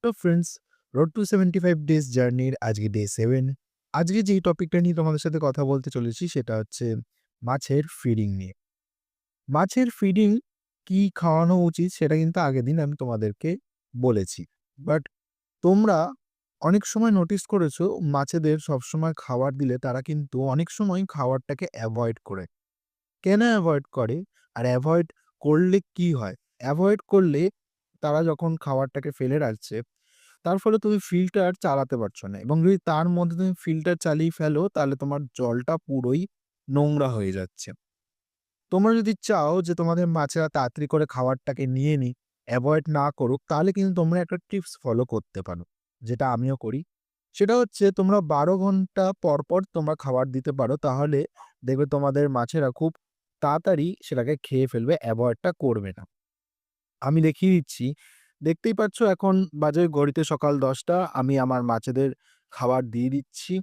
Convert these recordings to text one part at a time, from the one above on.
তো friends, road two 75 days জার্নির আজকে ডে 7। আজকে যেই টপিকটা নিয়ে তোমাদের সাথে কথা বলতে চলেছি সেটা হচ্ছে মাছের ফিডিং নিয়ে। মাছের ফিডিং কি খাওয়ানো উচিত সেটা কিন্তু আগের দিন আমি তোমাদেরকে বলেছি। বাট তোমরা অনেক সময় নোটিস করেছো মাছেদের সবসময় খাবার দিলে তারা কিন্তু অনেক সময় খাবারটাকে এভয়েড করে। কেন এভয়েড করে? আর এভয়েড করলে কি হয়? এভয়েড করলে তারা যখন খাবারটাকে ফেলে রাখছে তার ফলে তুমি ফিল্টার চালাতে পারছো না এবং যদি তার মধ্যে তুমি ফিল্টার চালিয়ে ফেলো তাহলে তোমার জলটা পুরোই নোংরা হয়ে যাচ্ছে। তোমরা যদি চাও যে তোমাদের মাছেরা তাড়াতাড়ি করে খাবারটাকে নিয়ে নিক, এভয়েড না করুক, তাহলে কিন্তু তোমরা একটা টিপস ফলো করতে পারো। যেটা আমিও করি। সেটা হচ্ছে তোমরা ১২ ঘন্টা পর তোমরা খাবার দিতে পারো। তাহলে দেখবে তোমাদের মাছেরা খুব তাড়াতাড়ি সেটাকে খেয়ে ফেলবে, এভয়েডটা করবে না। আমি দেখিয়ে দিচ্ছি। দেখতেই পাচ্ছ এখন বাজে ঘড়িতে সকাল ১০টা। আমি আমার মাছেদের খাবার দিয়ে দিচ্ছি।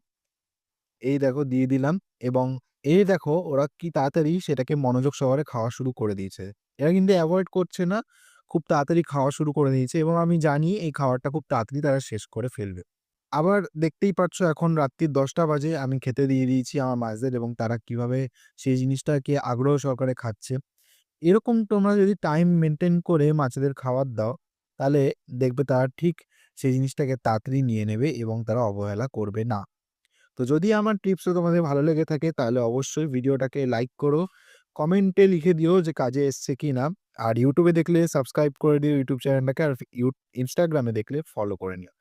এই দেখো দিয়ে দিলাম এবং এই দেখো ওরা কি তাড়াতাড়ি সেটাকে মনোযোগ সহকারে খাওয়া শুরু করে দিয়েছে। এরা কিন্তু এভয়েড করছে না। খুব তাড়াতাড়ি খাওয়া শুরু করে দিয়েছে এবং আমি জানি এই খাবারটা খুব তাড়াতাড়ি তারা শেষ করে ফেলবে। আবার দেখতেই পাচ্ছ এখন রাত্রির ১০টা বাজে। আমি খেতে দিয়ে দিয়েছি আমার মাছদের এবং তারা কিভাবে সেই জিনিসটাকে আগ্রহ সহকারে খাচ্ছে। এরকম তোমরা যদি টাইম মেইনটেইন করে মাছেদের খাবার দাও, তাহলে দেখবে তারা ঠিক সেই জিনিসটাকে তাড়াতাড়ি নিয়ে নেবে এবং তারা অবহেলা করবে না। তো যদি আমার টিপসটা তোমাদের ভালো লেগে থাকে তাহলে অবশ্যই ভিডিওটাকে লাইক করো। কমেন্টে লিখে দিও যে কাজে এসছে কিনা। আর YouTube এ দেখলে সাবস্ক্রাইব করে দিও YouTube চ্যানেলটাকে আর Instagram এ দেখলে ফলো করে নিও।